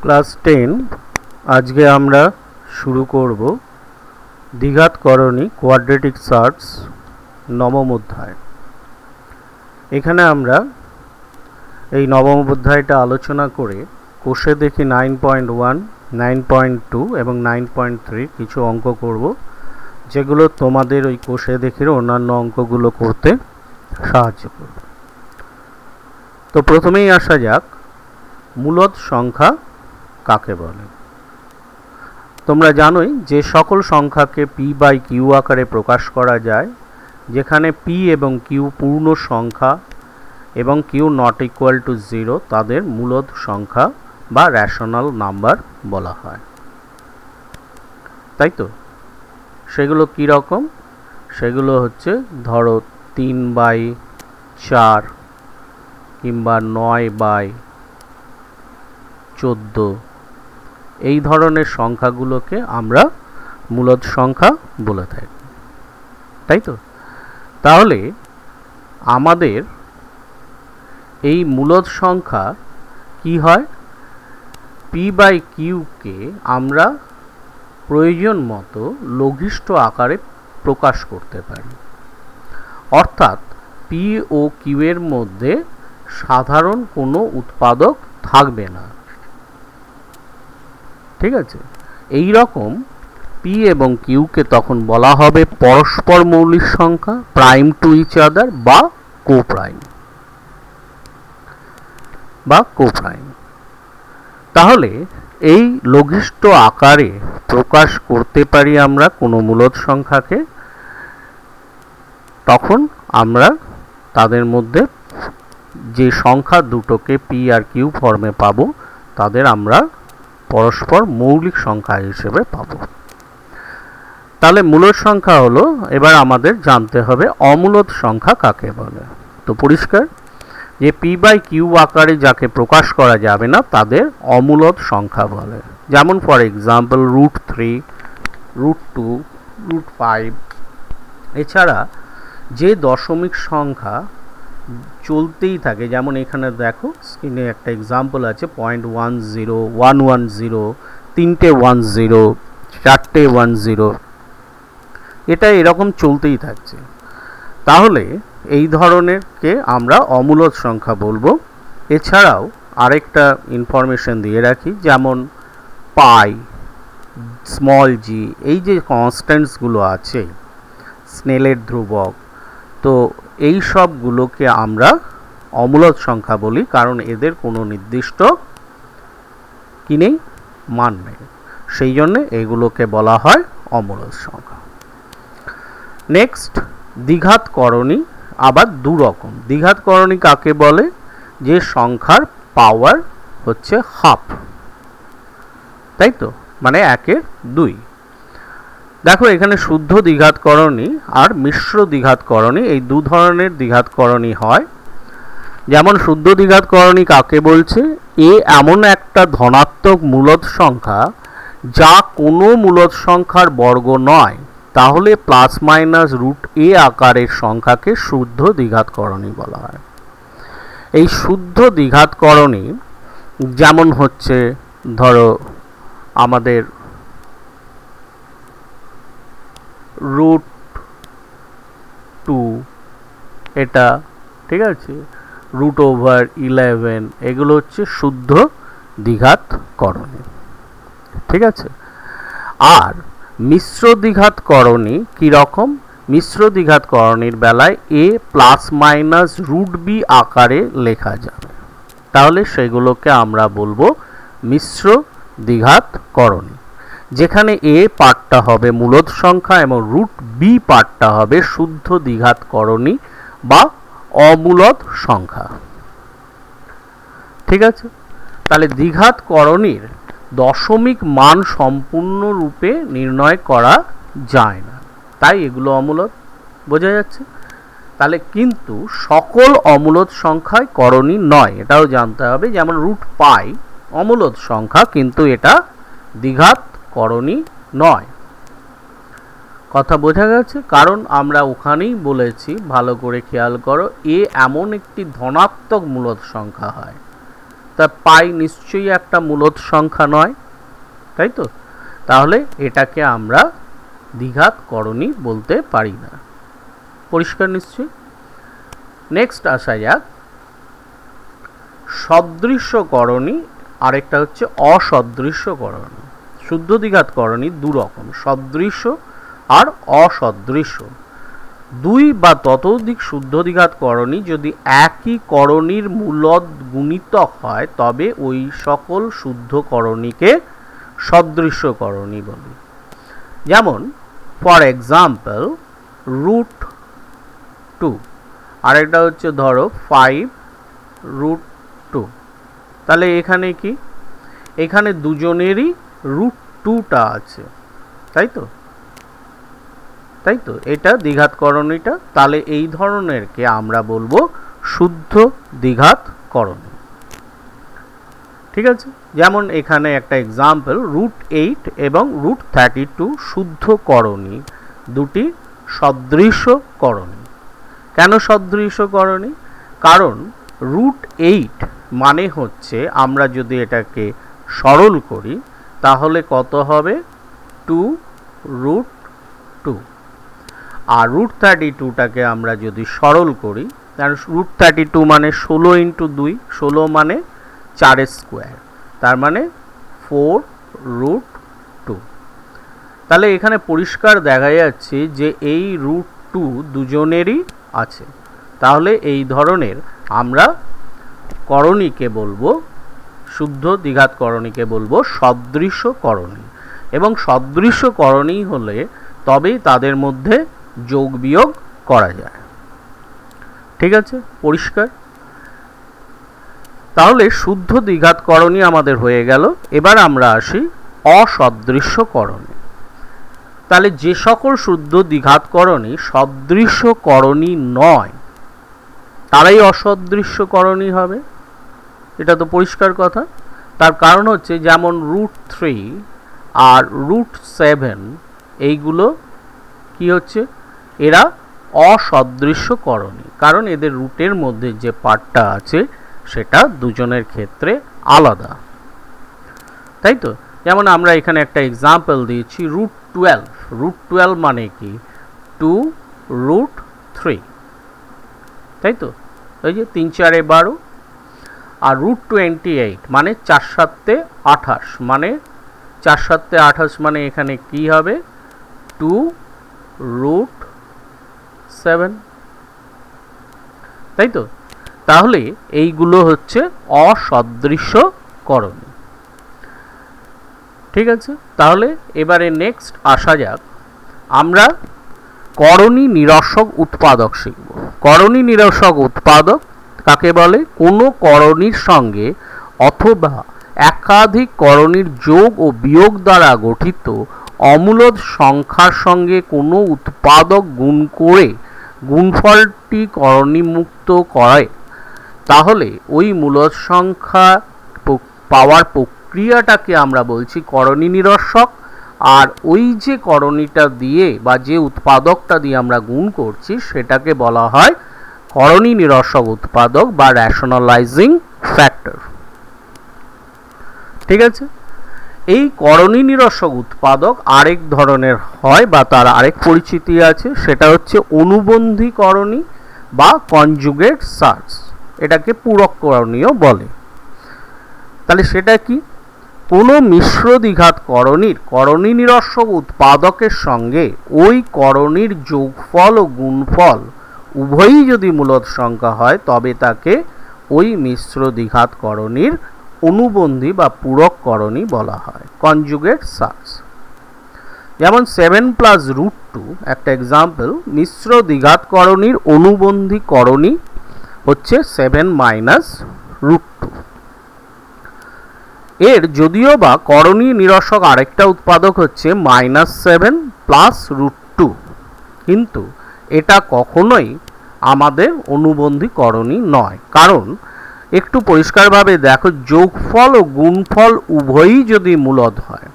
Class 10 আজকে আমরা শুরু করব দ্বিঘাতকরণী কোয়াড্রেটিক সার্চ নবম অধ্যায়। এখানে আমরা এই নবম অধ্যায়টা আলোচনা করে কোষে দেখি 9.1, 9.2 এবং 9.3 কিছু অঙ্ক করব, যেগুলো তোমাদের ওই কোষে দেখির অন্যান্য অঙ্কগুলো করতে সাহায্য করবে। তো প্রথমেই আসা যাক, মূলদ সংখ্যা কাকে বলে। তোমরা জানোই যে সকল সংখ্যাকে পি বাই কিউ আকারে প্রকাশ করা যায়, যেখানে পি এবং কিউ পূর্ণ সংখ্যা এবং কিউ নট ইকুয়াল টু 0 তাদের মূলদ সংখ্যা বা রেশনাল নাম্বার বলা হয়, তাই তো? সেগুলো কি রকম? সেগুলো হচ্ছে ধরো 3/4 কিংবা 9/14, এই ধরনের সংখ্যাগুলোকে আমরা মূলদ সংখ্যা বলে থাকি, তাই তো? তাহলে আমাদের এই মূলদ সংখ্যা কি হয়? পি বাই কিউকে আমরা প্রয়োজন মতো লঘিষ্ঠ আকারে প্রকাশ করতে পারি, অর্থাৎ পি ও কিউ এর মধ্যে সাধারণ কোনো উৎপাদক থাকবে না, ঠিক আছে? এই রকম পি এবং কিউকে তখন বলা হবে পরস্পর মৌলিক সংখ্যা, প্রাইম টু ইচ আদার বা কোপ্রাইম। তাহলে এই লঘিষ্ঠ আকারে প্রকাশ করতে পারি আমরা কোনো মূলদ সংখ্যাকে, তখন আমরা তাদের মধ্যে যে সংখ্যা দুটোকে পি আর কিউ ফর্মে পাবো তাদের আমরা পরস্পর মৌলিক সংখ্যা হিসেবে পাবো। তাহলে মূলদ সংখ্যা হলো, এবার আমাদের জানতে হবে অমূলদ সংখ্যা কাকে বলে। তো পরিষ্কার যে পি বাই কিউ আকারে যাকে প্রকাশ করা যাবে না তাদের অমূলদ সংখ্যা বলে। যেমন ফর এক্সাম্পল √3, √2, √5। এছাড়া যে দশমিক সংখ্যা চলতেই থাকে, যেমন এখানে দেখো স্ক্রিনে একটা এক্সাম্পল আছে 0.10, 110, 3টে 10, 4টে 10, এটা এরকম চলতেই থাকছে। তাহলে এই ধরনেরকে আমরা অমূলদ সংখ্যা বলবো। এছাড়াও আরেকটা ইনফরমেশন দিয়ে রাখি, যেমন পাই, স্মল জি, এই যে কনস্ট্যান্টসগুলো আছে, স্নেলের ধ্রুবক, তো এই সবগুলোকে আমরা অমূলদ সংখ্যা বলি, কারণ এদের কোনো নির্দিষ্ট কি নেই, মান নেই, সেই জন্য এগুলোকে বলা হয় অমূলদ সংখ্যা। নেক্সট, দ্বিঘাতকরণী আবার দু রকম। দ্বিঘাতকরণী কাকে বলে? যে সংখ্যার পাওয়ার হচ্ছে হাফ, তাই তো, মানে 1/2। দেখো এখানে শুদ্ধ দ্বিঘাতকরণী আর মিশ্র দ্বিঘাতকরণী, এই দু ধরনের দ্বিঘাতকরণী হয়। যেমন শুদ্ধ দ্বিঘাতকরণী কাকে বলছে? এ এমন একটা ধনাত্মক মূলদ সংখ্যা যা কোনো মূলদ সংখ্যার বর্গ নয়, তাহলে ±√a আকারের সংখ্যাকে শুদ্ধ দ্বিঘাতকরণী বলা হয়। এই শুদ্ধ দ্বিঘাতকরণী যেমন হচ্ছে ধরো আমাদের √2, এটা ঠিক আছে, √11, এগুলো হচ্ছে শুদ্ধ দ্বিঘাতকরণী, ঠিক আছে? আর মিশ্র দ্বিঘাতকরণী কি রকম? মিশ্র দ্বিঘাতকরণীর বেলায় a ±√b আকারে লেখা যাবে, তাহলে সেগুলোকে আমরা বলবো মিশ্র দ্বিঘাতকরণী, যেখানে a পার্টটা হবে মূলদ সংখ্যা এবং √b পার্টটা হবে শুদ্ধ দ্বিঘাতকরণী বা অমূলদ সংখ্যা, ঠিক আছে? তাহলে দ্বিঘাতকরণীর দশমিক মান সম্পূর্ণরূপে নির্ণয় করা যায় না, তাই এগুলো অমূলদ, বোঝা যাচ্ছে? তাহলে কিন্তু সকল অমূলদ সংখ্যায় করণী নয়, এটাও জানতে হবে। যেমন √π অমূলদ সংখ্যা, কিন্তু এটা দ্বিঘাতকরণী নয়। কথা বোঝা গেছে? কারণ আমরা ওখানেই বলেছি, ভালো করে খেয়াল করো, এ এমন একটি ধনাত্মক মূলদ সংখ্যা হয়, তা পাই নিশ্চয়ই একটা মূলদ সংখ্যা নয়, তাই তো? তাহলে এটাকে আমরা দ্বিঘাত করণী বলতে পারি না। পরিষ্কার নিশ্চয়ই? নেক্সট আসা যাক সদৃশ্যকরণী, আরেকটা হচ্ছে অসদৃশ্যকরণী। শুদ্ধ দ্বিঘাত করণী দু রকম, সদৃশ্য আর অসদৃশ্য। দুই বা ততোধিক শুদ্ধ দ্বিঘাত করণী যদি একই করণীর মূলদ গুণিতক হয় তবে ওই সকল শুদ্ধ করণীকে সদৃশ্য করণী বলি। যেমন ফর এক্সাম্পল √2, আরেকটা হচ্ছে ধরো 5√2। তাহলে এখানে কি, এখানে দুজনেরই √2টা আছে, তাই তো? তাই তো, এটা দ্বিঘাত করণীটা। তাহলে এই ধরনেরকে আমরা বলবো শুদ্ধ দ্বিঘাত করণী। ঠিক আছে, যেমন এখানে একটা এক্সাম্পল √8 এবং √32 শুদ্ধ করণী, দুটি সদৃশ্য করণী। কেন সদৃশ্য করণী? কারণ √8 মানে হচ্ছে, আমরা যদি এটাকে সরল করি তাহলে কত হবে, 2√2। আর √32টাকে আমরা যদি সরল করি, কারণ √32 মানে 16 × 2, 16 মানে 4 স্কোয়ার, তার মানে 4√2। তাহলে এখানে পরিষ্কার দেখা যাচ্ছে যে এই √2 দুজনেরই আছে। তাহলে এই ধরনের আমরা করণীকে বলবো, শুদ্ধ দ্বিঘাত করণীকে বলবো সদৃশ্য করণী। এবং সদৃশ্য করণী হলে তবেই তাদের মধ্যে যোগ বিয়োগ করা যায়। ঠিক আছে, পরিষ্কার? তাহলে শুদ্ধ দ্বিঘাত করণী আমাদের হয়ে গেল। এবার আমরা আসি অসদৃশ্য করণী। তাহলে যে সকল শুদ্ধ দ্বিঘাত করণী সদৃশ্য করণী নয় তারাই অসদৃশ্য করণী হবে, এটা তো পরিষ্কার কথা। তার কারণ হচ্ছে যেমন √3 আর √7 এইগুলো কি হচ্ছে, এরা অসদৃশ্য করণী, কারণ এদের রুটের মধ্যে যে পার্টটা আছে সেটা দুজনের ক্ষেত্রে আলাদা, তাই তো? যেমন আমরা এখানে একটা এক্সাম্পল দিয়েছি √12। √12 মানে কি, 2√3, তাই তো? ওই যে 3 4 12। আর √28 মানে 4 7 28, মানে 4 7 28 মানে এখানে কি হবে, 2√7, তাই তো? তাহলে এইগুলো হচ্ছে অসদৃশ্য করণী। ঠিক আছে, তাহলে এবারে নেক্সট আসা যাক, আমরা করণী নিরসক উৎপাদক শিখব। করণী নিরসক উৎপাদক কাকে বলে? কোনো করণীর সঙ্গে অথবা একাধিক করণীর যোগ ও বিয়োগ দ্বারা গঠিত অমূলদ সংখ্যার সঙ্গে কোনো উৎপাদক গুণ করে গুণফলটি করণীমুক্ত করে, তাহলে ওই মূলদ সংখ্যা পাওয়ার প্রক্রিয়াটাকে আমরা বলছি করণী নিরসক। আর ওই যে করণীটা দিয়ে বা যে উৎপাদকটা দিয়ে আমরা গুণ করছি সেটাকে বলা হয় করণী নিরসক উৎপাদক বা রেশনালাইজিং ফ্যাক্টর। ঠিক আছে, এই করণী নিরসক উৎপাদক আরেক ধরনের হয় বা তার আরেক পরিচিতি আছে, সেটা হচ্ছে অনুবন্ধী করণী বা কনজুগেট সার্চ, এটাকে পূরক করণীয় বলে। তাহলে সেটা কি, কোনো মিশ্র দ্বিঘাত করণীর করণী নিরসক উৎপাদকের সঙ্গে ওই করণীর যোগফল ও গুণফল উভয়ই যদি মূলদ সংখ্যা হয় তবে তাকে ওই মিশ্র দ্বিঘাত করণীর অনুবন্ধী বা পূরক করণী বলা হয়, কনজুগেট সার্চ। যেমন 7 + √2 একটা এক্সাম্পল, মিশ্র দ্বিঘাত করণীর অনুবন্ধী করণী হচ্ছে 7 - √2। এর যদিও বা করণী নিরসক আরেকটা উৎপাদক হচ্ছে -7 + √2, কিন্তু এটা কখনোই আমাদের অনুবন্ধী করণী নয়। কারণ একটু পরিষ্কারভাবে দেখো, যোগফল ও গুণফল উভয়ই যদি মূলদ হয়,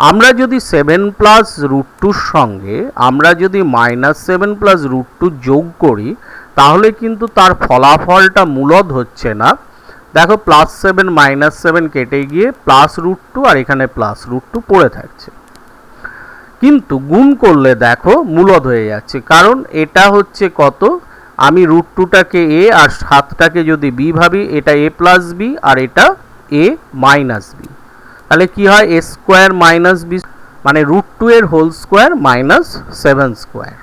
আমরা যদি 7 + √2 সঙ্গে আমরা যদি -7 + √2 যোগ করি তাহলে কিন্তু তার ফলাফলটা মূলদ হচ্ছে না, দেখো +7 -7 কেটে গিয়ে +√2 আর এখানে +√2 পড়ে থাকছে। কিন্তু গুণ করলে দেখো মূলদ হয়ে যাচ্ছে, কারণ এটা হচ্ছে কত, আমি √2টাকে a আর 7টাকে যদি b ভাবি, এটা a + b আর এটা a - b, তাহলে কি হয় a² - b, মানে √2 এর হোল স্কোয়ার -7²।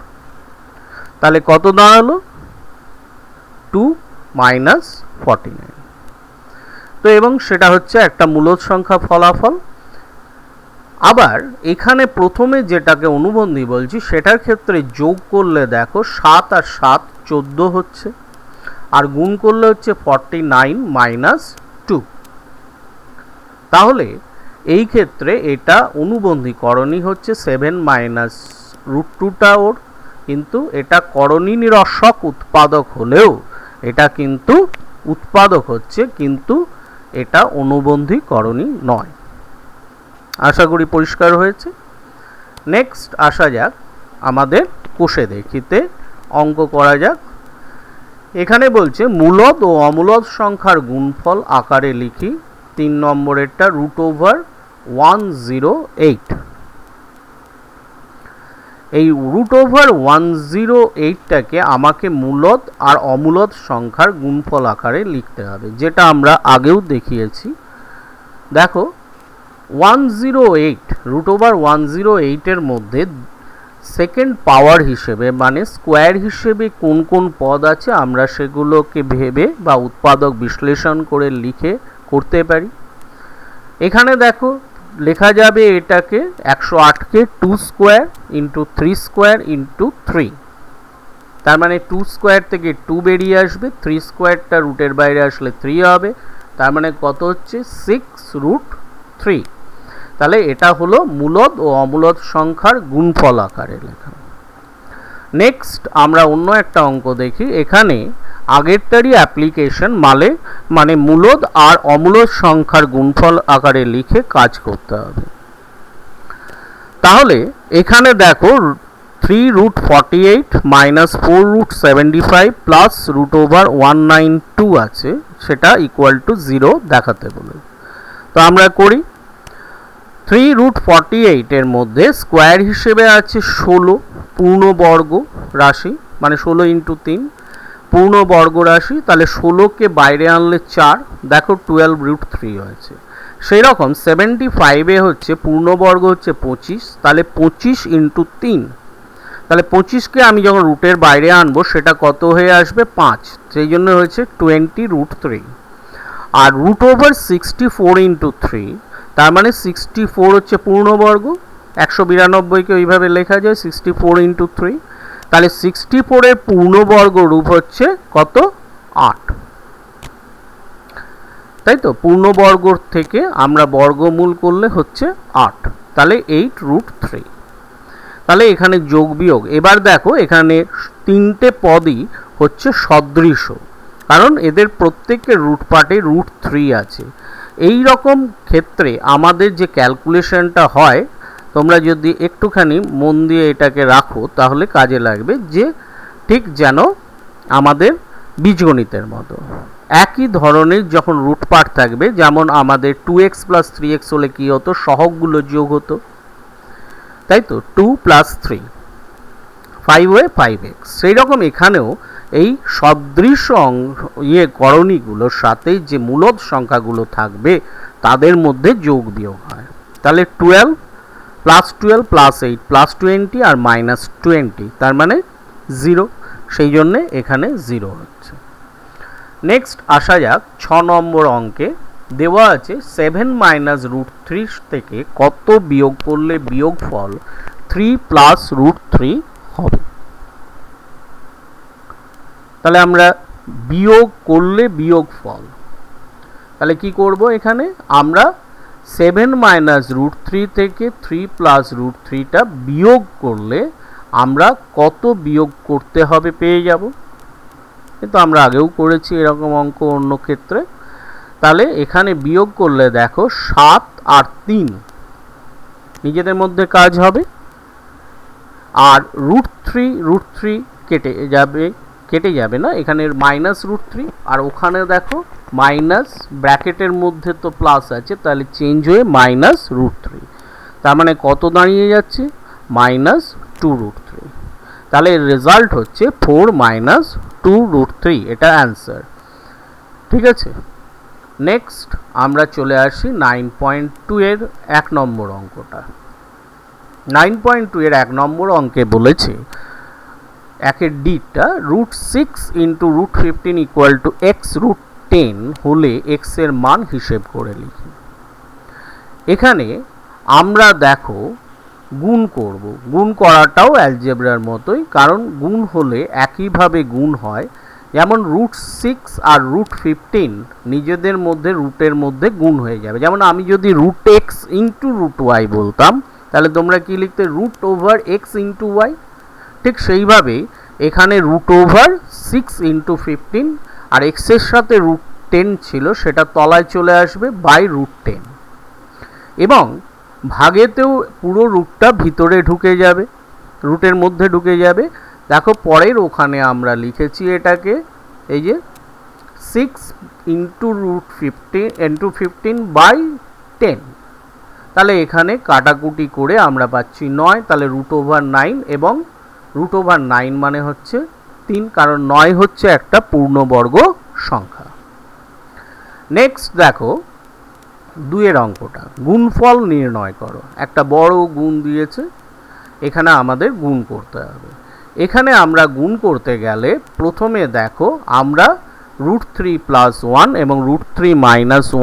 তাহলে কত দাঁড়ালো 2 - 49। তো এবং সেটা হচ্ছে একটা মূলদ সংখ্যা ফলাফল। আবার এখানে প্রথমে যেটাকে অনুবন্ধী বলছি সেটার ক্ষেত্রে যোগ করলে দেখো 7 আর 7 14 হচ্ছে, আর গুণ করলে হচ্ছে 49 - 2। তাহলে এই ক্ষেত্রে এটা অনুবন্ধী করণী হচ্ছে 7 - √2টা ওর, কিন্তু এটা করণী নিরসক উৎপাদক হলেও এটা কিন্তু উৎপাদক হচ্ছে, কিন্তু এটা অনুবন্ধী করণী নয়। আশা করি পরিষ্কার হয়েছে। নেক্সট আসা যাক আমাদের কোষে দেখিতে, অঙ্ক করা যাক। এখানে বলছে মূলদ ও অমূলদ সংখ্যার গুণফল আকারে লিখি। 3 নম্বরেরটা √108। এই √108টাকে আমাকে মূলদ আর অমূলদ সংখ্যার গুণফল আকারে লিখতে হবে, যেটা আমরা আগেও দেখিয়েছি। দেখো 108 √108 এর মধ্যে সেকেন্ড পাওয়ার হিসেবে মানে স্কোয়ার হিসেবে কোন কোন পদ আছে আমরা সেগুলোকে ভেবে বা উৎপাদক বিশ্লেষণ করে লিখে করতে পারি। এখানে দেখো লেখা যাবে এটাকে 108কে 2² × 3² × 3, তার মানে 2² থেকে 2 বেরিয়ে আসবে, 3²টা রুটের বাইরে আসলে 3 হবে, তার মানে কত হচ্ছে 6√3। তাহলে এটা হলো মূলদ ও অমূলদ সংখ্যার গুণফল আকারে লেখা। নেক্সট আমরা অন্য একটা অঙ্ক দেখি। এখানে আগেরটারই অ্যাপ্লিকেশন মানে মূলদ আর অমূলদ সংখ্যার গুণফল আকারে লিখে কাজ করতে হবে। তাহলে এখানে দেখো 3√48 - 4√75 প্লাস √192 আছে, সেটা =0 দেখাতে বলে। তো আমরা করি। 3√48 এর মধ্যে স্কোয়ার হিসেবে আছে 16 পূর্ণবর্গ রাশি, মানে 16 × 3 পূর্ণবর্গ রাশি, তাহলে 16কে বাইরে আনলে 4, দেখো 12√3 হয়েছে। সেই রকম 75-এ হচ্ছে পূর্ণবর্গ হচ্ছে 25, তাহলে 25 × 3, তাহলে 25কে আমি যখন রুটের বাইরে আনবো সেটা কত হয়ে আসবে 5, সেই জন্য হয়েছে 20√3। আর √64 × 3, তার মানে 64 হচ্ছে পূর্ণবর্গ, 192কে ওইভাবে লেখা যায় 64 × 3, তাহলে 64 এর পূর্ণবর্গ রূপ হচ্ছে কত 8, তাই তো। পূর্ণবর্গ থেকে আমরা বর্গমূল করলে হচ্ছে 8, তাহলে 8√3। তাহলে এখানে যোগ বিয়োগ, এবার দেখো এখানে তিনটে পদই হচ্ছে সদৃশ, কারণ এদের প্রত্যেকের রুট পার্টে √3 আছে। এই রকম ক্ষেত্রে আমাদের যে ক্যালকুলেশনটা হয়, তোমরা যদি একটুখানি মন দিয়ে এটাকে রাখো তাহলে কাজে লাগবে, যে ঠিক যেন আমাদের বীজগণিতের মতো একই ধরনের যখন রুট পার্ট থাকবে, যেমন আমাদের 2x + 3x হলে কি হতো, সহগগুলো যোগ হতো, তাই তো, 2 + 3 5 হয়ে 5x। সেই রকম এখানেও এই সদৃশ করণীগুলোর সাথে যে মূলদ সংখ্যাগুলো থাকবে তাদের মধ্যে যোগ বিয়োগ হয়। তাহলে 12 + 12 + 8 + 20 আর -20, তার মানে 0, সেই জন্যে এখানে 0 হচ্ছে। নেক্সট আসা যাক 6 নম্বর অঙ্কে। দেওয়া আছে 7 - √3 থেকে কত বিয়োগ করলে বিয়োগফল 3 + √3 হবে। তাহলে আমরা বিয়োগ করলে বিয়োগফল, তাহলে কি করব, এখানে আমরা 7 - √3 থেকে 3 + √3টা বিয়োগ করলে আমরা কত বিয়োগ করতে হবে পেয়ে যাব। কিন্তু আমরা আগেও করেছি এরকম অঙ্ক অন্য ক্ষেত্রে। তাহলে এখানে বিয়োগ করলে দেখো 7 আর 3 নিজেদের মধ্যে কাজ হবে, আর √3 কেটে যাবে না, এখানে -√3, আর ওখানে দেখো মাইনাস ব্র্যাকেটের মধ্যে তো প্লাস আছে, তাহলে চেঞ্জ হয়ে -√3, তার মানে কত দাঁড়িয়ে যাচ্ছে -2√3। তাহলে এর রেজাল্ট হচ্ছে 4 - 2√3, এটা অ্যান্সার। ঠিক আছে, নেক্সট আমরা চলে আসি 9.2 এর 1 নম্বর অঙ্কটা। 9.2 এর 1 নম্বর অঙ্কে বলেছে একের ডিটা √6 × √15 = x√10 হলে x এর মান হিসেব করে লিখি। এখানে আমরা দেখো গুণ করব, গুণ করাটাও অ্যালজেব্রার মতোই, কারণ গুণ হলে একইভাবে গুণ হয়। যেমন √6 আর √15 নিজেদের মধ্যে রুটের মধ্যে গুণ হয়ে যাবে। যেমন আমি যদি √x × √y বলতাম, তাহলে তোমরা কি লিখতে √x × y। ঠিক সেইভাবে এখানে √6 × 15 আর x এর সাথে √10 ছিল, সেটা তলায় চলে আসবে /√10 এবং ভাগেতেও পুরো রুটটা ভিতরে ঢুকে যাবে, রুটের মধ্যে ঢুকে যাবে। দেখো পরের ওখানে আমরা লিখেছি এটাকে, এই যে 6 × 15/10, তাহলে এখানে কাটাকুটি করে আমরা পাচ্ছি 9, তাহলে √9 এবং √9 মানে হচ্ছে 3, কারণ 9 হচ্ছে একটা পূর্ণবর্গ সংখ্যা। নেক্সট দেখো 2 এর অঙ্কটা, গুণফল নির্ণয় করো। একটা বড় গুণ দিয়েছে, এখানে আমাদের গুণ করতে হবে। এখানে আমরা গুণ করতে গেলে প্রথমে দেখো আমরা √3 + 1 এবং √3 -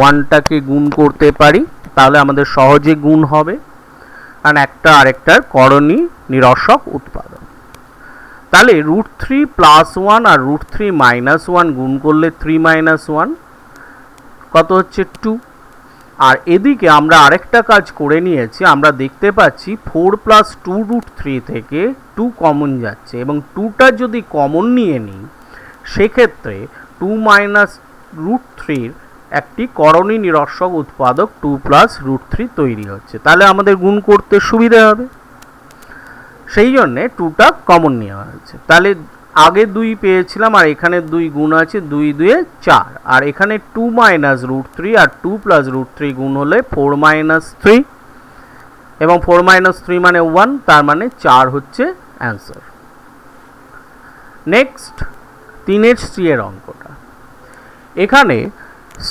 1টাকে গুণ করতে পারি, তাহলে আমাদের সহজে গুণ হবে, কারণ একটা আরেকটার করণী নিরসক উৎপাদক। তাহলে √3 + 1 আর √3 - 1 গুণ করলে 3 - 1 কত হচ্ছে 2। আর এদিকে আমরা আরেকটা কাজ করে নিয়েছি, আমরা দেখতে পাচ্ছি 4 + 2√3 থেকে 2 কমন যাচ্ছে, এবং 2টা যদি কমন নিয়ে নিই সেক্ষেত্রে 2 - √3 একটি করণী নিরসক উৎপাদক 2 + √3 তৈরি হচ্ছে, তাহলে আমাদের গুণ করতে সুবিধা হবে, সেই জন্যে 2টা কমন নেওয়া হয়েছে। তাহলে আগে 2 পেয়েছিলাম আর এখানে 2 গুণ আছে, 2 × 2 = 4, আর এখানে 2 - √3 আর 2 + √3 গুণ হলে 4 - 3 এবং 4 - 3 মানে 1, তার মানে 4 হচ্ছে অ্যান্সার। নেক্সট 3 C এর অঙ্কটা, এখানে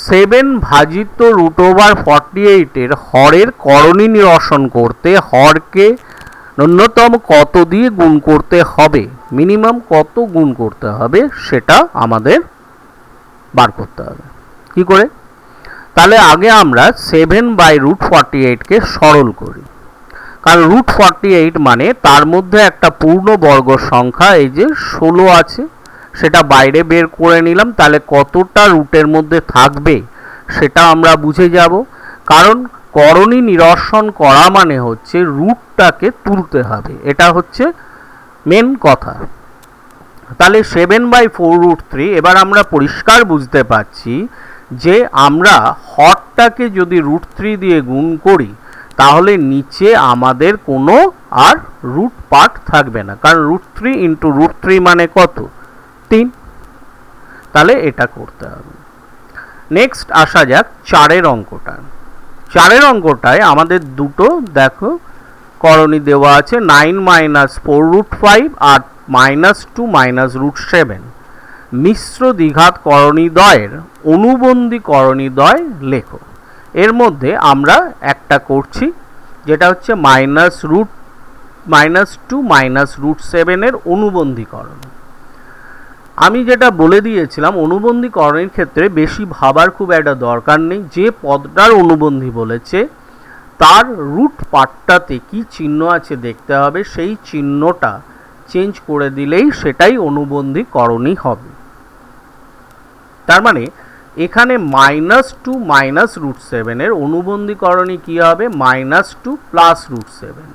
7 ভাজিত √48 এর হরের করণী নিরসন করতে হরকে ন্যূনতম কত দিয়ে গুণ করতে হবে, মিনিমাম কত গুণ করতে হবে সেটা আমাদের বার করতে হবে। কি করে? তাহলে আগে আমরা 7/√48কে সরল করি, কারণ √48 মানে তার মধ্যে একটা পূর্ণবর্গ সংখ্যা, এই যে 16 আছে, সেটা বাইরে বের করে নিলাম, তাহলে কতটা রুটের মধ্যে থাকবে সেটা আমরা বুঝে যাব, কারণ করণী নিরসন করা মানে হচ্ছে রুটটাকে তুলতে হবে, এটা হচ্ছে মেন কথা। তাহলে 7/4√3, এবার আমরা পরিষ্কার বুঝতে পারছি যে আমরা হরটাকে যদি √3 দিয়ে গুণ করি তাহলে নিচে আমাদের কোনো আর রুট পার্ট থাকবে না, কারণ √3 × √3 মানে কত 3, তাহলে এটা করতে হবে। নেক্সট আসা যাক 4 এর অঙ্কটা। 4 এর অঙ্কটায় আমাদের দুটো দেখো করণী দেওয়া আছে, 9 - 4√5 আর -2 - √7। মিশ্র দ্বিঘাত করণীদ্বয়ের অনুবন্ধী করণীদ্বয় লেখো। এর মধ্যে আমরা একটা করছি যেটা হচ্ছে -2 - √7 এর অনুবন্ধীকরণ। আমি যেটা বলে দিয়েছিলাম, অনুবন্ধীকরণের ক্ষেত্রে বেশি ভাবার খুব একটা দরকার নেই, যে পদটার অনুবন্ধী বলেছে তার রুট পার্টটাতে কি চিহ্ন আছে দেখতে হবে, সেই চিহ্নটা চেঞ্জ করে দিলেই সেটাই অনুবন্ধীকরণই হবে। তার মানে এখানে -2 - √7 এর অনুবন্ধীকরণই কি হবে, -2 + √7,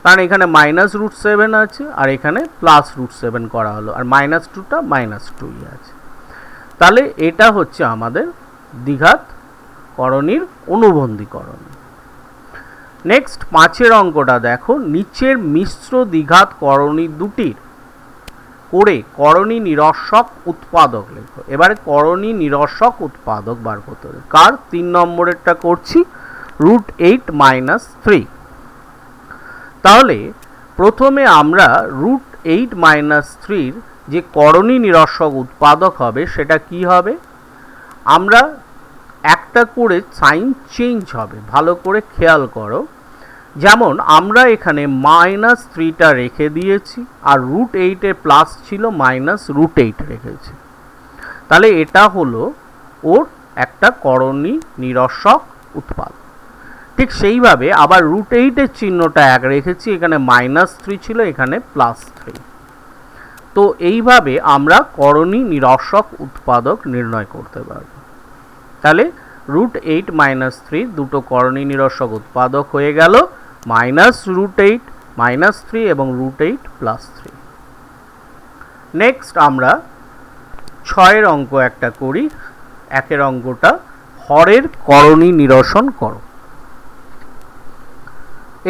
কারণ এখানে -√7 আছে আর এখানে +√7 করা হলো, আর -2টা -2ই আছে, তাহলে এটা হচ্ছে আমাদের দ্বিঘাত করণীর অনুবন্ধীকরণ। নেক্সট 5 এর অঙ্কটা দেখো, নিচের মিশ্র দ্বিঘাত করণী দুটির করে করণী নিরস্বক উৎপাদক লেখো। এবারে করণী নিরস্বক উৎপাদক বার করতে হবে। কার 3 নম্বরেরটা করছি, √8 - 3। তাহলে প্রথমে আমরা √8 - 3 যে করণী নিরস্বক উৎপাদক হবে সেটা কি হবে, আমরা একটা করে সাইন চেঞ্জ হবে, ভালো করে খেয়াল করো। যেমন আমরা এখানে -3টা রেখে দিয়েছি আর √8 এর প্লাস ছিল -√8 রেখেছি, তাহলে এটা হলো ওর একটা করণী নিরস্বক উৎপাদক। ঠিক সেইভাবে আবার √8 এর চিহ্নটা 1 রেখেছি, এখানে -3 ছিল, এখানে +3। তো এইভাবে আমরা করণী নিরস্বক উৎপাদক নির্ণয় করতে পারব। তাহলে √8 - 3 দুটো করণী নিরস্বক উৎপাদক হয়ে গেল, -√8 -3 এবং √8 +3। নেক্সট আমরা 6 অঙ্ক একটা করি। 1 অঙ্কটা হরের করণী নিরসন করো।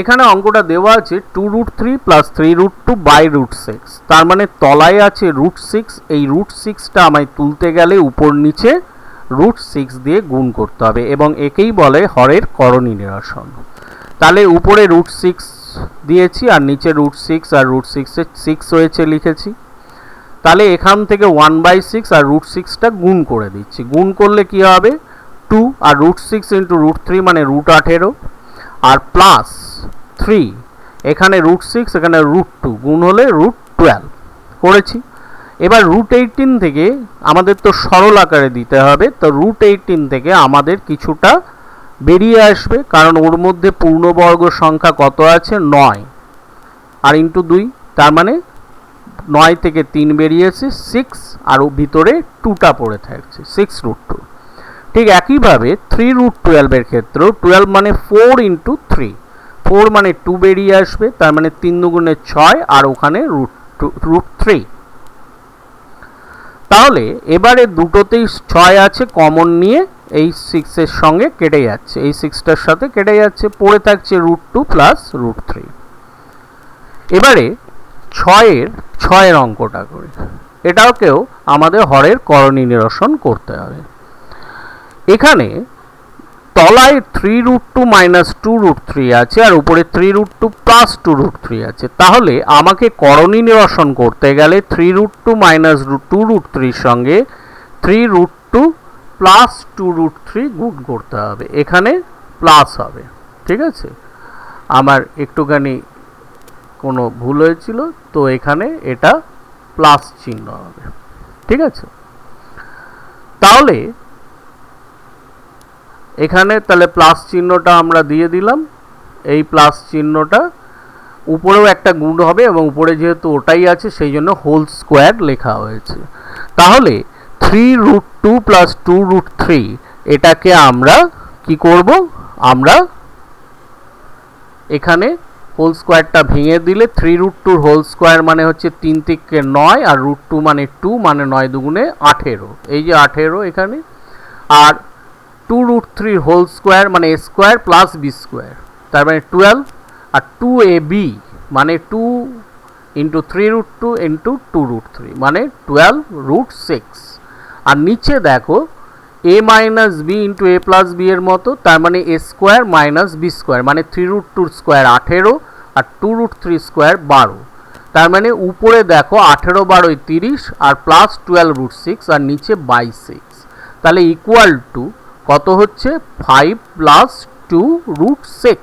এখানে অঙ্কটা দেওয়া আছে 2√3 + 3√2/√6, তার মানে তলায় আছে √6। এই √6টা আমায় তুলতে গেলে উপর নিচে √6 দিয়ে গুণ করতে হবে এবং একেই বলে হরের করণী নিরসন। তাহলে উপরে √6 দিয়েছি আর নিচে √6 আর √6 এ 6 হয়েছে লিখেছি। তাহলে এখান থেকে 1/6 আর √6টা গুণ করে দিচ্ছি। গুণ করলে কি হবে, 2 আর √6 × √3 মানে √18 আর +3, এখানে √6 এখানে √2 গুণ হলে √12 করেছি। এবার √18 থেকে আমাদের তো সরল আকারে দিতে হবে, তো √18 থেকে আমাদের কিছুটা বেরিয়ে আসবে, কারণ ওর মধ্যে পূর্ণবর্গ সংখ্যা কত আছে, 9 আর × 2, তার মানে 9 থেকে 3 বেরিয়েছে 6 আর ভিতরে 2টা পড়ে থাকছে 6√2। ঠিক একইভাবে 3√12 এর ক্ষেত্রেও 12 মানে 4 × 3, 4 মানে 2 বেরিয়ে আসবে, তার মানে 3 দুগুণে 6 আর ওখানে √3। তাহলে এবারে দুটোতেই 6 আছে, কমন নিয়ে এই 6 এর সঙ্গে কেটে যাচ্ছে, এই 6টার সাথে কেটে যাচ্ছে, পড়ে থাকছে √2 + √3। এবারে 6 অঙ্কটা করি। এটাকেও আমাদের হরের করণী নিরসন করতে হবে। এখানে তলায় 3√2 - 2√3 আছে আর উপরে 3√2 + 2√3 আছে। তাহলে আমাকে করণী নিরসন করতে গেলে 3√2 - 2√3 সঙ্গে 3√2 + 2√3 গুণ করতে হবে, এখানে প্লাস হবে। ঠিক আছে, আমার একটুখানি কোনো ভুল হয়েছিল, তো এখানে এটা প্লাস চিহ্ন হবে। ঠিক আছে, তাহলে এখানে তাহলে প্লাস চিহ্নটা আমরা দিয়ে দিলাম। এই প্লাস চিহ্নটা উপরেও একটা গুণ হবে এবং উপরে যেহেতু ওটাই আছে সেই জন্য হোল স্কোয়ার লেখা হয়েছে। তাহলে 3√2 + 2√3 এটাকে আমরা কি করব, আমরা এখানে হোল স্কোয়ারটা ভেঙে দিলে 3√2 হোল স্কোয়ার মানে হচ্ছে 3 থেকে 9 আর √2 মানে 2 মানে 9 দুগুণে 18, এই যে 18 এখানে, আর 2√3 হোল স্কোয়ার মানে a স্কোয়ার + b স্কোয়ার, তার মানে 12 আর 2ab মানে 2 × 3√2 × 2√3 মানে 12√6। আর নিচে দেখো a - b × a + b এর মতো, তার মানে a স্কোয়ার - b স্কোয়ার মানে 3√2 স্কোয়ার 18 আর 2√3 স্কোয়ার 12, তার মানে উপরে দেখো 18 12 30 আর +12√6 আর নিচে 22, তাহলে ইকুয়াল টু কত হচ্ছে 5 + 2√6,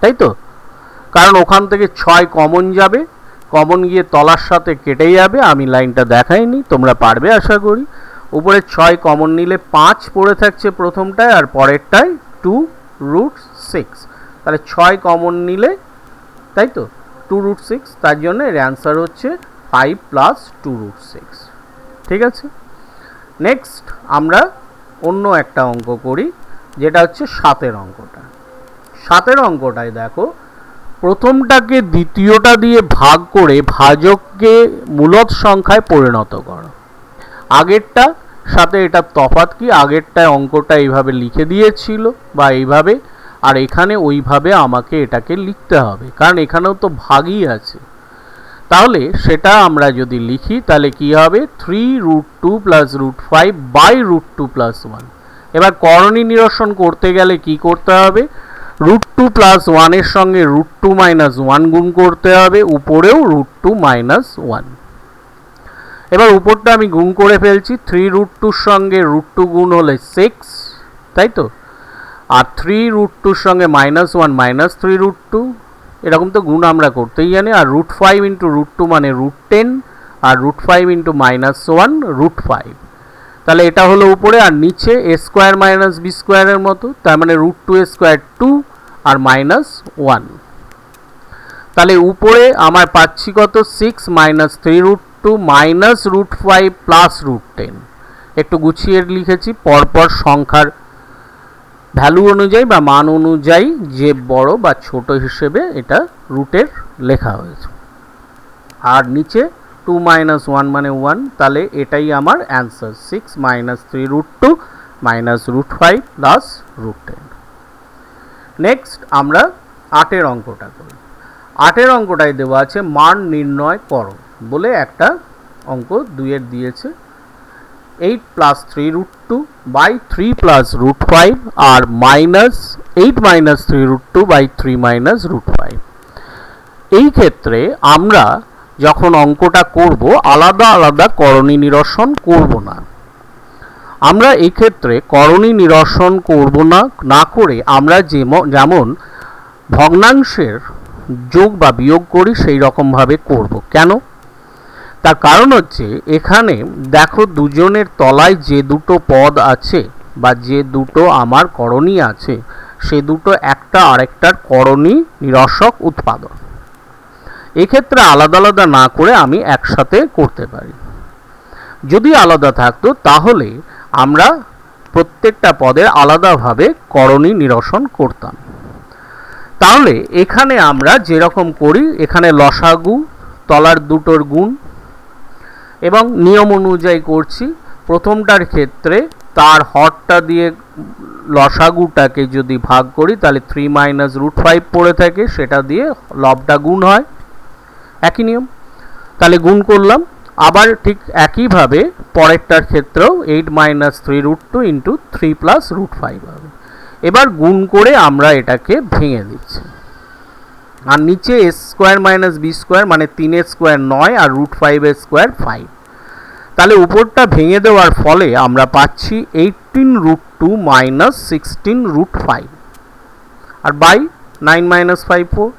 তাই তো? কারণ ওখান থেকে 6 কমন যাবে, কমন গিয়ে তলার সাথে কেটে যাবে, আমি লাইনটা দেখাইনি, তোমরা পারবে আশা করি। উপরে 6 কমন নিলে 5 পড়ে থাকছে প্রথমটায় আর পরেরটায় 2√6, তাহলে 6 কমন নিলে, তাই তো 2√6, তার জন্য এর অ্যান্সার হচ্ছে 5 + 2√6। ঠিক আছে, নেক্সট আমরা অন্য একটা অঙ্ক করি, যেটা হচ্ছে 7 অঙ্কটা। 7 অঙ্কটায় দেখো প্রথমটাকে দ্বিতীয়টা দিয়ে ভাগ করে ভাজককে মূলদ সংখ্যায় পরিণত করো। আগেরটা সাথে এটা তফাৎ কি, আগেরটায় অঙ্কটা এইভাবে লিখে দিয়েছিল বা এইভাবে, আর এখানে ওইভাবে আমাকে এটাকে লিখতে হবে, কারণ এখানেও তো ভাগই আছে। তাহলে সেটা আমরা যদি লিখি তাহলে কি হবে 3√2 প্লাস √5 বাই √2 প্লাস 1। এবার করণী নিরসন করতে গেলে কি করতে হবে, √2 প্লাস 1 এর সঙ্গে √2 মাইনাস 1 গুণ করতে হবে, উপরেও √2 মাইনাস 1। এবার উপরটা আমি গুণ করে ফেলছি, 3√2 সঙ্গে √2 গুণ হলে 6, তাই তো, আর 3√2 সঙ্গে -1 মাইনাস 3√2, এরকম তো গুণ আমরা করতেই জানি। আর √5 ইন্টু √2 মানে √10, আর √5 ইন্টু -1 √5। তাহলে এটা হলো উপরে, আর নিচে a স্কোয়ার মাইনাস b স্কোয়ারের মতো, তার মানে √2a স্কোয়ার 2 আর -1। তাহলে উপরে আমার পাচ্ছি কত, 6 মাইনাস 3√2 মাইনাস √5 প্লাস √10। একটু গুছিয়ে লিখেছি, পরপর সংখ্যার ভ্যালু অনুযায়ী বা মান অনুযায়ী যে বড় বা ছোট হিসেবে এটা রুটের লেখা হয়েছে। আর নিচে 2 মাইনাস 1 মানে 1, তাহলে এটাই আমার answer, 6 minus 3√2 minus √5 plus √10। Next আমরা 8-এর অঙ্কটা করি। 8-এর অঙ্কটায় দেওয়া আছে মান নির্ণয় করো বলে একটা অঙ্ক 2-এর দিয়েছে, 8 প্লাস 3√2 বাই 3 প্লাস √5 আর -8 মাইনাস 3√2 বাই 3 মাইনাস √5। এই ক্ষেত্রে আমরা যখন অঙ্কটা করব আলাদা আলাদা করণী নিরসন করব না। আমরা এই ক্ষেত্রে করণী নিরসন করব না করে আমরা যেমন ভগ্নাংশের যোগ বা বিয়োগ করি সেই রকমভাবে করব। কেন? তার কারণ হচ্ছে এখানে দেখো দুজনের তলায় যে দুটো পদ আছে বা যে দুটো আমার করণী আছে সে দুটো একটা আরেকটার করণী নিরসক উৎপাদক। এক্ষেত্রে আলাদা আলাদা না করে আমি একসাথে করতে পারি। যদি আলাদা থাকতো তাহলে আমরা প্রত্যেকটা পদের আলাদাভাবে করণী নিরসন করতাম। তাহলে এখানে আমরা যেরকম করি, এখানে লসাগু তলার দুটোর গুণ এবং নিয়ম অনুযায়ী করছি। প্রথমটার ক্ষেত্রে তার হরটা দিয়ে লসাগুটাকে যদি ভাগ করি তাহলে 3 মাইনাস √5 পড়ে থাকে, সেটা দিয়ে লবটা গুণ হয়, একই নিয়ম। তাহলে গুণ করলাম। আবার ঠিক একইভাবে পরেরটার ক্ষেত্রেও 8 মাইনাস 3√2 ইন্টু 3 প্লাস √5 হবে। এবার গুণ করে আমরা এটাকে ভেঙে দিচ্ছি। আর নিচে a square minus b square মানে 3a স্কোয়ার 9 আর √5 এর স্কোয়ার 5। তাহলে উপরটা ভেঙে দেওয়ার ফলে আমরা পাচ্ছি 18√2 মাইনাস 16√5 আর বাই 9 মাইনাস 5 4।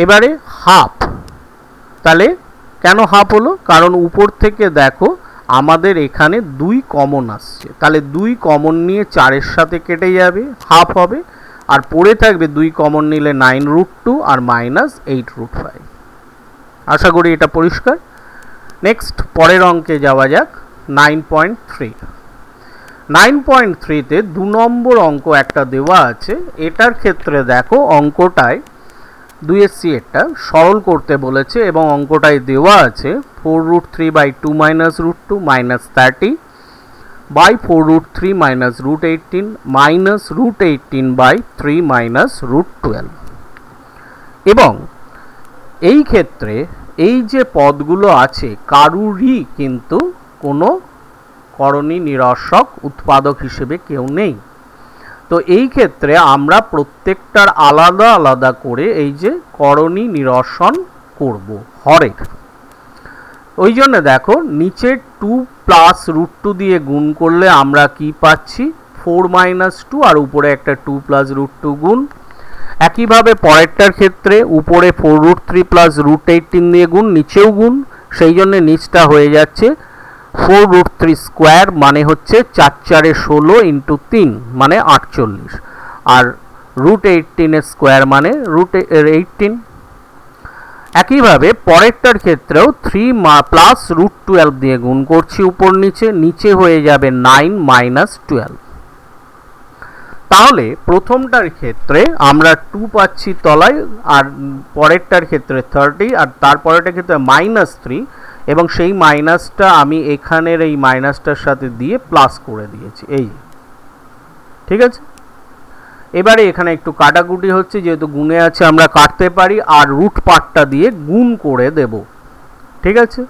এবারে হাফ। তাহলে কেন হাফ হলো? কারণ উপর থেকে দেখো আমাদের এখানে 2 কমন আসছে, তাহলে 2 কমন নিয়ে 4-এর সাথে কেটে যাবে, হাফ হবে। আর পড়ে থাকবে 2 কমন নিলে 9√2 আর মাইনাস 8√5। আশা করি এটা পরিষ্কার। নেক্সট পরের অঙ্কে যাওয়া যাক, 9.3। 9.3-তে 2 নম্বর অঙ্ক একটা দেওয়া আছে। এটার ক্ষেত্রে দেখো অঙ্কটায় 2SC এটা সরল করতে বলেছে এবং অঙ্কটায় দেওয়া আছে 4√3 by 2 minus √2 minus 30 by 4√3 minus √18 minus √18 by 3 minus √12। এবং এই ক্ষেত্রে এই যে পদগুলো আছে কারুরই কিন্তু কোনো করণী নিরসক উৎপাদক হিসেবে কেউ নেই। তো এই ক্ষেত্রে আমরা প্রত্যেকটার আলাদা আলাদা করে এই যে করণী নিরসন করব হরের। ওই জন্য দেখো নিচে 2 প্লাস √2 দিয়ে গুণ করলে আমরা কি পাচ্ছি, 4 মাইনাস 2 আর উপরে একটা 2 প্লাস √2 গুণ। একইভাবে পরেরটার ক্ষেত্রে উপরে 4√3 প্লাস √18 দিয়ে গুণ, নিচেও গুণ, সেই জন্য নিচটা হয়ে যাচ্ছে 4√3 স্কোয়ার মানে হচ্ছে 4 4 16 ইন্টু 3 মানে 48 আর √18 এর স্কোয়ার মানে √18। একইভাবে পরেরটার ক্ষেত্রেও 3 প্লাস √12 দিয়ে গুণ করছি উপর নিচে, নিচে হয়ে যাবে 9 মাইনাস 12। তাহলে প্রথমটার ক্ষেত্রে আমরা 2 পাচ্ছি তলায়, আর পরেরটার ক্ষেত্রে 30 আর তারপরেরটার ক্ষেত্রে -3 এবং সেই মাইনাসটা আমি এখানের এই মাইনাসটার সাথে দিয়ে প্লাস করে দিয়েছি, এই ঠিক আছে। এবারে এখানে একটু কাটাকুটি হচ্ছে, যেহেতু গুণে আছে আমরা কাটতে পারি, আর রুট পার্টটা দিয়ে গুণ করে দেব ঠিক আছে,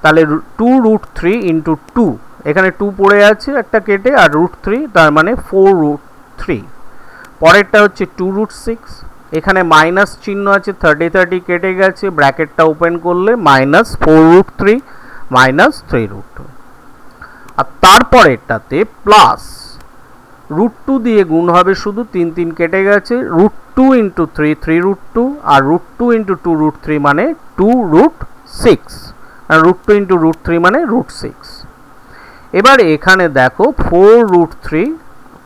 তাহলে 2√3 ইন্টু 2, এখানে 2 পড়ে আছে একটা কেটে, আর √3 তার মানে 4√3। পরেরটা হচ্ছে 2√6, এখানে মাইনাস চিহ্ন আছে, 30 কেটে গেছে, ব্র্যাকেটটা ওপেন করলে মাইনাস 4√3 মাইনাস 3√2। আর তারপরেরটাতে প্লাস √2 দিয়ে গুণ হবে, শুধু 3 কেটে গেছে, √2 ইন্টু 3 3√2, আর √2 ইন্টু 2√3 মানে 2√6, আর √2 ইন্টু √3 মানে √6। এবার এখানে দেখো 4√3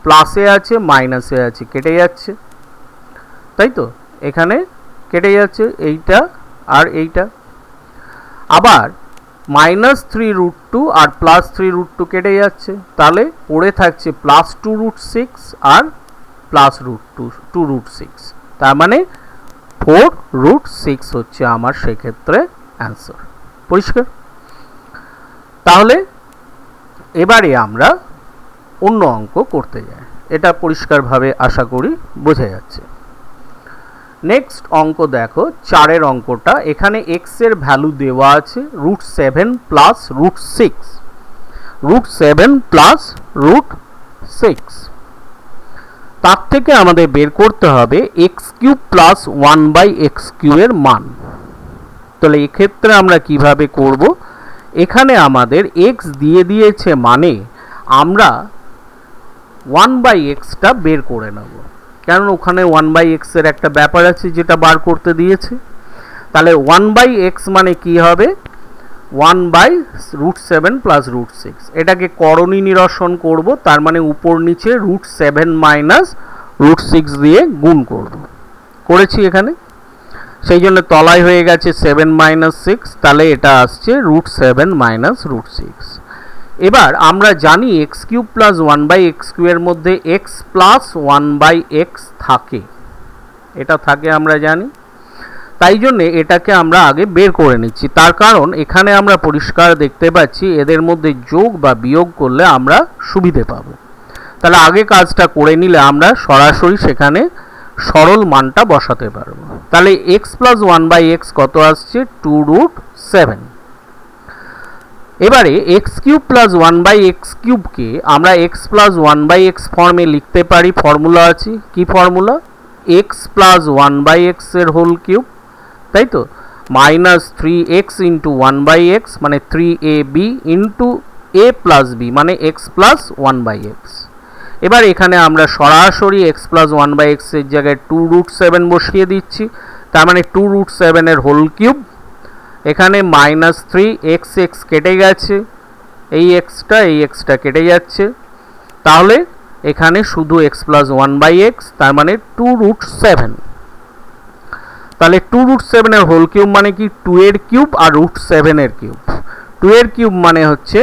প্লাসে আছে মাইনাসে আছে, কেটে যাচ্ছে, তাই তো, এখানে কেটে যাচ্ছে এইটা আর এইটা। আবার মাইনাস 3√2 আর প্লাস 3√2 কেটে যাচ্ছে, তাহলে পড়ে থাকছে প্লাস 2√6 আর প্লাস √2 তার মানে 4√6 হচ্ছে আমার সেক্ষেত্রে অ্যান্সার। পরিষ্কার? তাহলে এবারে আমরা অন্য অঙ্ক করতে যাই, এটা পরিষ্কারভাবে আশা করি বোঝা যাচ্ছে। নেক্সট অঙ্ক দেখো, 4 অঙ্কটা। এখানে x এর ভ্যালু দেওয়া আছে √7 প্লাস √6, √7 প্লাস √6। তার থেকে আমাদের বের করতে হবে x³ প্লাস 1/x³ এর মান। তাহলে এক্ষেত্রে আমরা কিভাবে করব, এখানে আমাদের x দিয়ে দিয়েছে মানে আমরা 1/x-টা বের করে নেব, কারণ ওখানে 1/x এর একটা ব্যাপার আছে যেটা বার করতে দিয়েছে। তাহলে 1/x মানে কি হবে, 1/√7 প্লাস √6। এটাকে করণী নিরসন করব, তার মানে উপর নিচে √7 মাইনাস √6 দিয়ে গুণ করব, করেছি এখানে, সেই জন্য তলায় হয়ে গেছে 7 মাইনাস 6, তাহলে এটা আসছে √7 মাইনাস √6। এবার আমরা জানি x³ প্লাস 1/x³ এর মধ্যে x প্লাস 1/x থাকে, এটা থাকে আমরা জানি, তাই জন্য এটাকে আমরা আগে বের করে নিচ্ছি। তার কারণ এখানে আমরা পরিষ্কার দেখতে পাচ্ছি এদের মধ্যে যোগ বা বিয়োগ করলে আমরা সুবিধে পাব। তাহলে আগে কাজটা করে নিলে আমরা সরাসরি সেখানে সরল মানটা বসাতে পারবো। তাহলে x প্লাস 1/x কত আসছে, 2√7। এবারে x³ প্লাস 1/x³ কে আমরা x প্লাস 1/x ফর্মে লিখতে পারি, ফর্মুলা আছে, কি ফর্মুলা, x প্লাস 1/x এর হোল কিউব, তাই তো, মাইনাস 3x ইন্টু 1/x মানে 3ab into a plus b মানে x প্লাস 1/x। এবার এখানে আমরা সরাসরি x প্লাস 1/x এর জায়গায় 2√7 বসিয়ে দিচ্ছি, তার মানে 2√7 এর হোল কিউব, এখানে মাইনাস 3x কেটে গেছে, এই এক্সটা কেটে যাচ্ছে, তাহলে এখানে শুধু x প্লাস 1/x তার মানে 2√7। তাহলে 2√7 এর হোল কিউব মানে কি, 2 এর কিউব আর √7 এর কিউব, 2 এর কিউব মানে হচ্ছে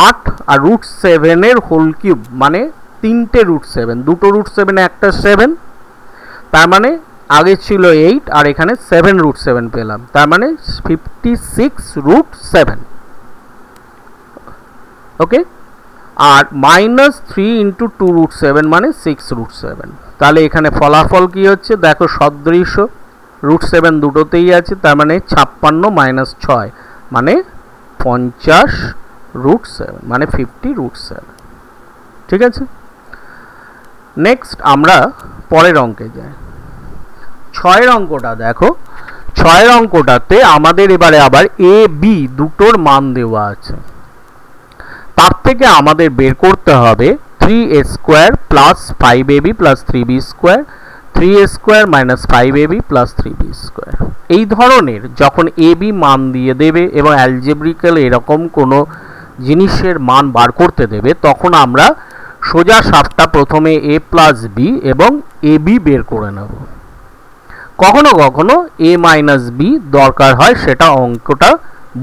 8 আর √7 এর হোল কিউব মানে 3টে √7, দুটো √7 একটা 7, তার মানে আগে ছিল 8 আর এখানে 7√7 পেলাম, তার মানে 56√7। ওকে, আর মাইনাস 3 ইন্টু 2√7 মানে 6√7। তাহলে এখানে ফলাফল কি হচ্ছে দেখো, সদৃশ, √7 দুটোতেই আছে, তার মানে 56 মাইনাস 6 মানে 50√7 মানে 50√7। ঠিক আছে, নেক্সট আমরা পরের অঙ্কে যাই। 6 অঙ্কটা দেখো, 6 অঙ্কটাতে আমাদের এবারে আবার a b দুটোর মান দেওয়া আছে, তার থেকে আমাদের বের করতে হবে 3a² plus 5ab plus 3b², 3a² minus 5ab plus 3b²। এই ধরনের যখন a b মান দিয়ে দেবে এবং অ্যালজেব্রিক্যালি এরকম কোনো জিনিসের মান বার করতে দেবে, তখন আমরা সোজা সাপটা প্রথমে a প্লাস b এবং ab বের করে নেব। কখনো কখনো a মাইনাস b দরকার হয়, সেটা অঙ্কটা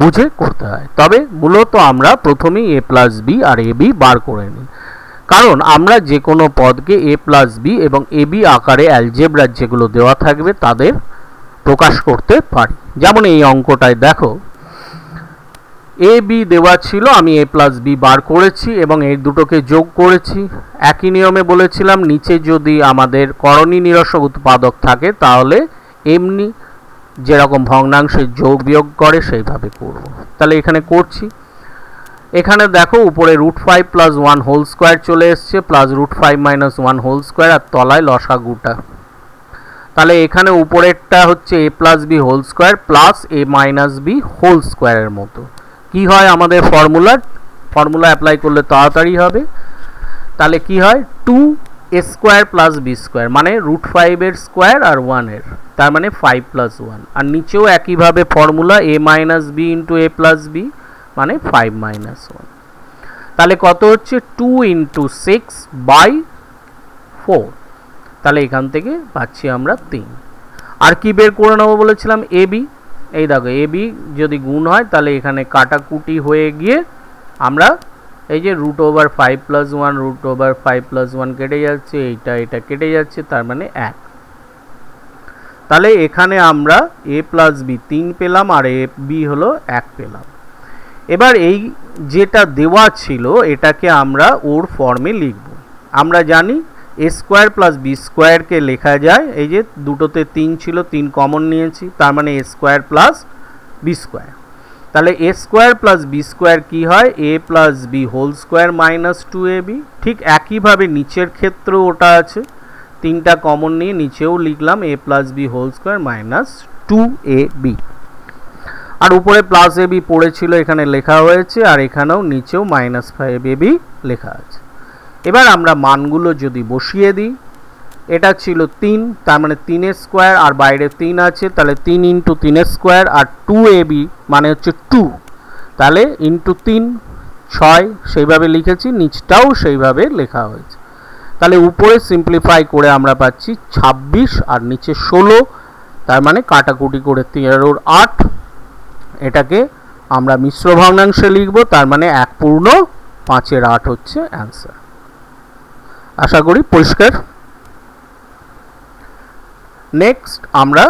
বুঝে করতে হয়, তবে মূলত আমরা প্রথমেই a প্লাস b আর ab বার করে নিই, কারণ আমরা যে কোনো পদকে a প্লাস b এবং ab আকারে অ্যালজেব্রার যেগুলো দেওয়া থাকবে তাদের প্রকাশ করতে পারি। যেমন এই অঙ্কটায় দেখো a b দেওয়া ছিল, আমি a প্লাস b বার করেছি এবং এই দুটোকে যোগ করেছি। একই নিয়মে বলেছিলাম নিচে যদি আমাদের করণী নিরসক উৎপাদক থাকে তাহলে এমনি যেরকম ভগ্নাংশের যোগ বিয়োগ করে সেইভাবে করব। তাহলে এখানে করছি। এখানে দেখো উপরে √5 প্লাস 1 হোল স্কোয়ার চলে এসছে, প্লাস √5 মাইনাস 1 হোল স্কোয়ার, আর তলায় লসাগুটা। তাহলে এখানে উপরেরটা হচ্ছে a plus B whole square plus a minus b whole স্কোয়ারের মতো। কি হয় আমাদের ফর্মুলা অ্যাপ্লাই করলে তাড়াতাড়ি হবে। তাহলে কি হয় 2a square plus B square, মানে √5 এর স্কোয়ার আর 1 এর, তার মানে 5 প্লাস 1। আর নিচেও একইভাবে formula a minus b into a plus b, মানে 5 মাইনাস 1। তাহলে কত হচ্ছে 2 ইন্টু 6 বাই 4। তাহলে এখান থেকে পাচ্ছি আমরা 3। আর কি বের করে নেবো বলেছিলাম, এ বি। এই দেখো এ বি যদি গুণ হয় তাহলে এখানে কাটাকুটি হয়ে গিয়ে আমরা এই যে √5 প্লাস 1 √5 প্লাস 1 কেটে যাচ্ছে, এটা কেটে যাচ্ছে, তার মানে 1। তাহলে এখানে আমরা a প্লাস বি 3 পেলাম আর এ বি হলো 1 পেলাম। এবার এই যেটা দেওয়া ছিল এটাকে আমরা ওর ফর্মে লিখব। আমরা জানি a স্কোয়ার প্লাস বি স্কোয়ারকে লেখা যায়, এই যে দুটোতে 3 ছিল, 3 কমন নিয়েছি, তার মানে a square plus B square. তাহলে a square plus B square কী হয়, a plus B whole square minus 2ab। ঠিক একইভাবে নিচের ক্ষেত্রেও ওটা আছে, 3টা কমন নিয়ে নিচেও লিখলাম a plus B whole square minus 2ab। আর উপরে প্লাস ab পড়েছিল, এখানে লেখা হয়েছে, আর এখানেও নিচেও মাইনাস 5ab লেখা আছে। এবার আমরা মানগুলো যদি বসিয়ে দিই, এটা ছিল 3, তার মানে 3 স্কোয়ার, আর বাইরে 3 আছে, তাহলে 3 ইন্টু 3 স্কোয়ার, আর 2ab মানে হচ্ছে 2, তাহলে ইন্টু 3 6, সেইভাবে লিখেছি, নিচটাও সেইভাবে লেখা হয়েছে। তাহলে উপরে সিম্পলিফাই করে আমরা পাচ্ছি 26 আর নিচে 16, তার মানে কাটাকুটি করে 13 8। এটাকে আমরা মিশ্র ভগ্নাংশে লিখব, তার মানে 1 পূর্ণ 5 8 হচ্ছে অ্যান্সার। আশা করি পরিষ্কার। নেক্সট আমরা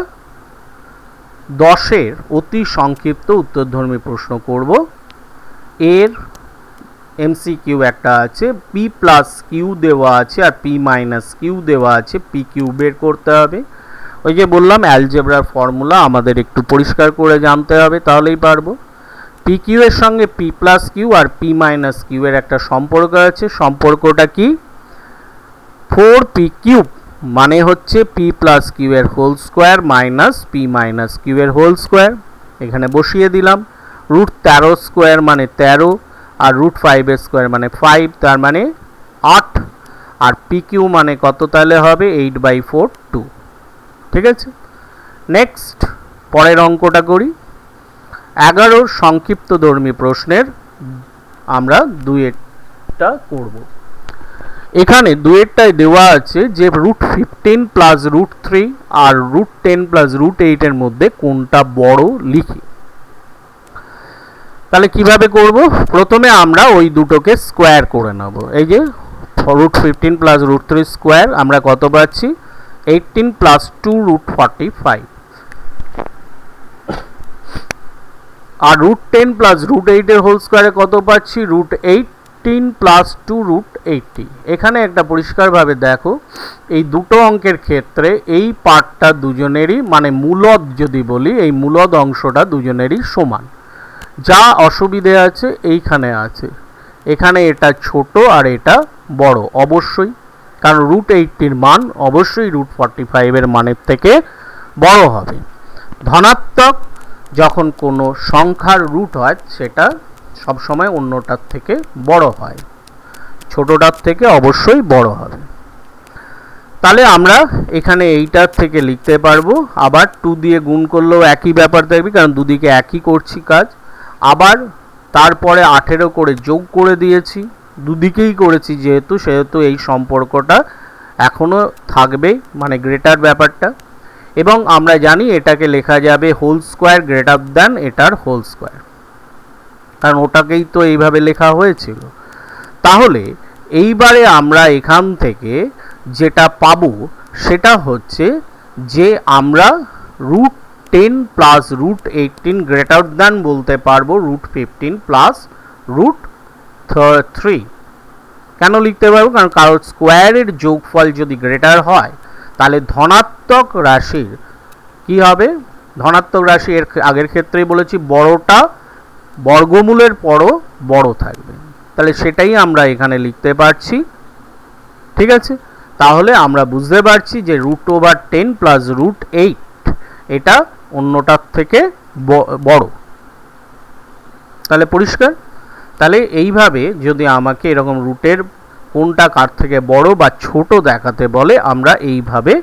10-এর অতি সংক্ষিপ্ত উত্তরধর্মী প্রশ্ন করব। এর এমসিকিউ একটা আছে, পি প্লাস কিউ দেওয়া আছে আর পি মাইনাস কিউ দেওয়া আছে, পি কিউ বের করতে হবে। ওই যে বললাম অ্যালজেব্রার ফর্মুলা আমাদের একটু পরিষ্কার করে জানতে হবে, তাহলেই পারবো। পি কিউ এর সঙ্গে P plus Q R P minus q এর একটা সম্পর্ক আছে। সম্পর্কটা কি, 4p কিউব মানে হচ্ছে পি প্লাস কিউ এর whole square minus p minus q এর হোল স্কোয়ার। এখানে বসিয়ে দিলাম। √13 স্কোয়ার মানে 13, আর √5 এর স্কোয়ার মানে 5, তার মানে 8। আর পি কিউ মানে কত তাহলে হবে 8/4 2। ঠিক আছে, নেক্সট পরের অঙ্কটা করি। 11 সংক্ষিপ্তধর্মী প্রশ্নের আমরা 2-এরটা করব। এখানে 2-এরটায় দেওয়া আছে যে √15 প্লাস √3 আর √10 প্লাস √8 এর মধ্যে কোনটা বড় লিখি। তাহলে কিভাবে করব, প্রথমে আমরা ওই দুটোকে স্কোয়ার করে নেব। এই যে √15 প্লাস √3 স্কোয়ার আমরা কত পাচ্ছি, 18 প্লাস 2 √45, আর √10 প্লাস √8 এর হোল স্কোয়ারে কত পাচ্ছি, √18 প্লাস 2 √80। এখানে একটা পরিষ্কারভাবে দেখো, এই দুটো অঙ্কের ক্ষেত্রে এই পার্টটা দুজনেরই, মানে মূলদ যদি বলি, এই মূলদ অংশটা দুজনেরই সমান। যা অসুবিধে আছে এইখানে আছে, এখানে এটা ছোট আর এটা বড় অবশ্যই, কারণ √80 মান অবশ্যই √45 এর মানের থেকে বড় হবে। ধনাত্মক যখন কোনো সংখ্যার রুট হয় সেটা সবসময় অন্যটার থেকে বড় হয়, ছোটটার থেকে অবশ্যই বড় হবে। তাহলে আমরা এখানে এইটার থেকে লিখতে পারবো, আবার 2 দিয়ে গুণ করলেও একই ব্যাপার থাকবে, কারণ দুদিকে একই করছি কাজ। আবার তারপরে 18 করে যোগ করে দিয়েছি, দুদিকেই করেছি যেহেতু, সেহেতু এই সম্পর্কটা এখনও থাকবেই, মানে গ্রেটার ব্যাপারটা। এবং আমরা জানি এটাকে লেখা যাবে হোল স্কোয়ার গ্রেটার দ্যান এটার হোল স্কোয়ার, কারণ ওটাকেই তো এইভাবে লেখা হয়েছিল। তাহলে এইবারে আমরা এখান থেকে যেটা পাবো সেটা হচ্ছে যে আমরা √10 প্লাস √18 গ্রেটার দ্যান বলতে পারবো √15 প্লাস √3। কেন লিখতে পারবো, কারণ কারোর স্কোয়ারের যোগফল যদি গ্রেটার হয় তাহলে ধনাত্মক রাশির কি হবে, ধনাত্মক রাশি এর আগের ক্ষেত্রেই বলেছি বড়টা বর্গমূলের পরও বড় থাকবে, তাহলে সেটাই আমরা এখানে লিখতে পারছি। ঠিক আছে, তাহলে আমরা বুঝতে পারছি যে √10 প্লাস √8 এটা অন্যটার থেকে বড়। তাহলে পরিষ্কার? তাহলে এইভাবে যদি আমাকে এরকম রুটের কোনটা কার থেকে বড় বা ছোট দেখাতে বলে, আমরা এইভাবে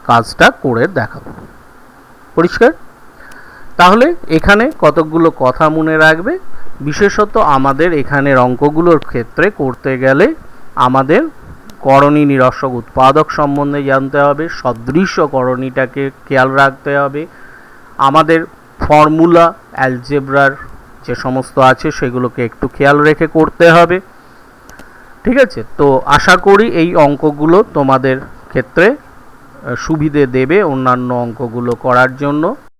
কাজটা করে দেখাবো। পরিষ্কার? তাহলে এখানে কতকগুলো কথা মনে রাখবে, বিশেষত আমাদের এখানের অঙ্কগুলোর ক্ষেত্রে করতে গেলে আমাদের করণী নিরসক উৎপাদক সম্বন্ধে জানতে হবে, সদৃশ্য করণীটাকে খেয়াল রাখতে হবে, আমাদের ফর্মুলা অ্যালজেব্রার যে সমস্ত আছে সেগুলোকে একটু খেয়াল রেখে করতে হবে। ঠিক আছে, তো আশা করি এই অঙ্কগুলো তোমাদের ক্ষেত্রে সুবিধে দেবে অন্যান্য অঙ্কগুলো করার জন্য।